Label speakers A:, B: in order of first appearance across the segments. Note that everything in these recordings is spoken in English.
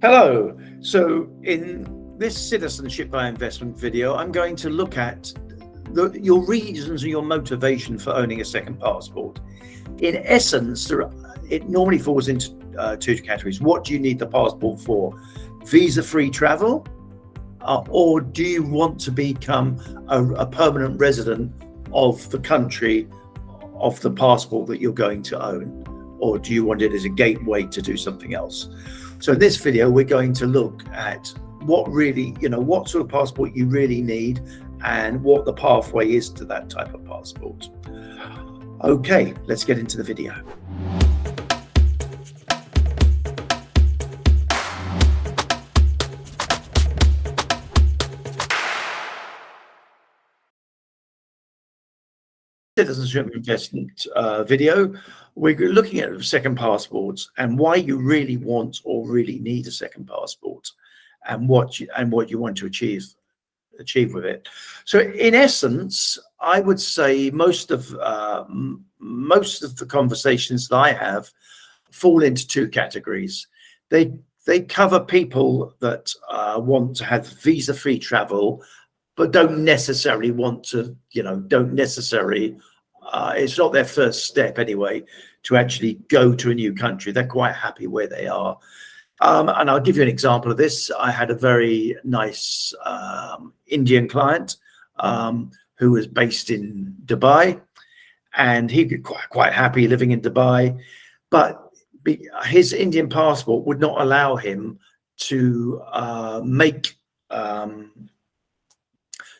A: Hello. So in this citizenship by investment video, I'm going to look at your reasons and your motivation for owning a second passport. In essence, it normally falls into two categories. What do you need the passport for? Visa-free travel? Or do you want to become a permanent resident of the country of the passport that you're going to own? Or do you want it as a gateway to do something else? So in this video, we're going to look at what sort of passport you really need and what the pathway is to that type of passport. Okay, let's get into the video. Citizenship investment video. We're looking at second passports and why you really want or really need a second passport, and what you want to achieve with it. So in essence, I would say most of the conversations that I have fall into two categories. They cover people that want to have visa-free travel, but don't necessarily want to, it's not their first step anyway, to actually go to a new country. They're quite happy where they are. And I'll give you an example of this. I had a very nice Indian client who was based in Dubai, and he'd be quite happy living in Dubai, but his Indian passport would not allow him to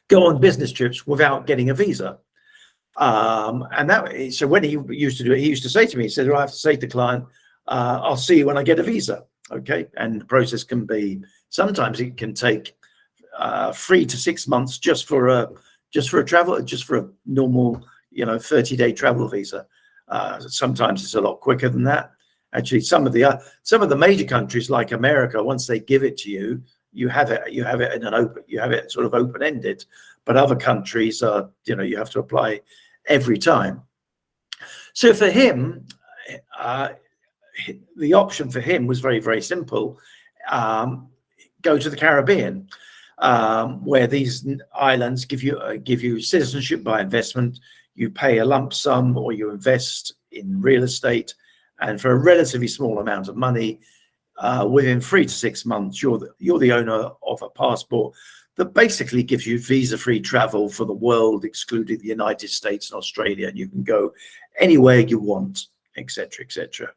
A: go on business trips without getting a visa. So when he used to do it, he used to say to me, he said, well, I have to say to the client, I'll see you when I get a visa. Okay. And the process can be, sometimes it can take 3 to 6 months just for a normal, 30-day travel visa. Sometimes it's a lot quicker than that. Actually, some of the major countries like America, once they give it to you, you have it sort of open-ended, but other countries are, you have to apply every time. So for him, the option for him was very, very simple. Go to the Caribbean, where these islands give you citizenship by investment. You pay a lump sum or you invest in real estate, and for a relatively small amount of money, within 3 to 6 months, you're the owner of a passport that basically gives you visa-free travel for the world, excluding the United States and Australia, and you can go anywhere you want, etc., etc.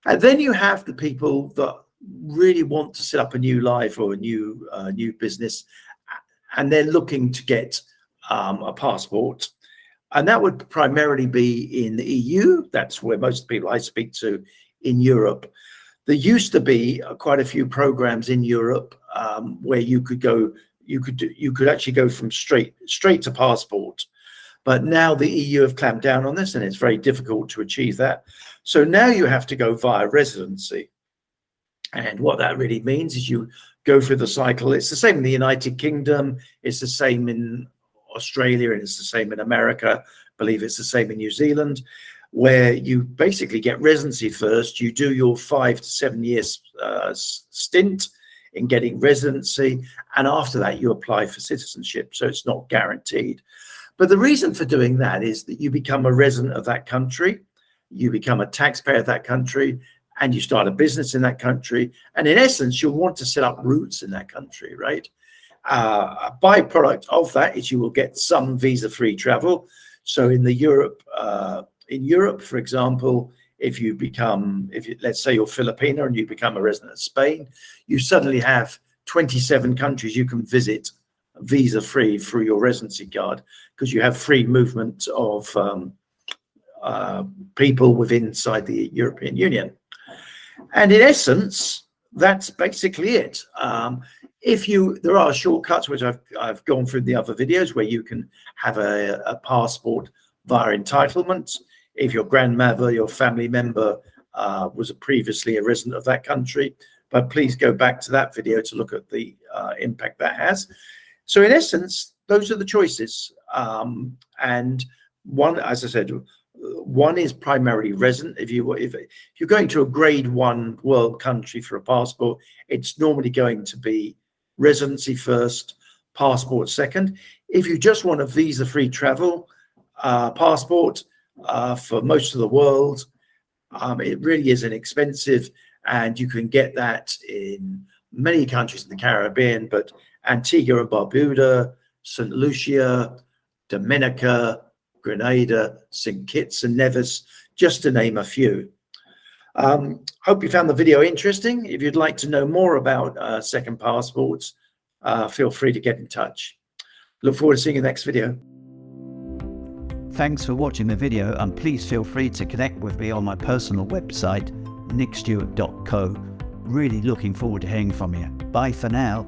A: And then you have the people that really want to set up a new life or a new business, and they're looking to get a passport, and that would primarily be in the EU. That's where most of the people I speak to in Europe. There used to be quite a few programs in Europe where you could actually go from straight to passport, but now the EU have clamped down on this, and it's very difficult to achieve that. So now you have to go via residency, and what that really means is you go through the cycle. It's the same in the United Kingdom, it's the same in Australia, and it's the same in America. I believe it's the same in New Zealand, where you basically get residency first. You do your 5 to 7 years stint in getting residency, and after that you apply for citizenship. So it's not guaranteed, but the reason for doing that is that you become a resident of that country, you become a taxpayer of that country, and you start a business in that country, and in essence you'll want to set up roots in that country, right? A byproduct of that is you will get some visa-free travel. So in Europe, for example, let's say you're Filipino and you become a resident of Spain, you suddenly have 27 countries you can visit visa-free through your residency card, because you have free movement of people inside the European Union. And in essence, that's basically it. There are shortcuts, which I've gone through in the other videos, where you can have a passport via entitlement. If your grandmother, your family member was previously a resident of that country, but please go back to that video to look at the impact that has. So in essence, those are the choices. And one, as I said, One is primarily resident. If you're going to a grade 1 world country for a passport, it's normally going to be residency first, passport second. If you just want a visa-free travel passport for most of the world, it really is inexpensive, and you can get that in many countries in the Caribbean, but Antigua and Barbuda, St. Lucia, Dominica, Grenada, St. Kitts and Nevis, just to name a few. Hope you found the video interesting. If you'd like to know more about second passports, feel free to get in touch. Look forward to seeing you in the next video.
B: Thanks for watching the video, and please feel free to connect with me on my personal website, nickstewart.co. Really looking forward to hearing from you. Bye for now.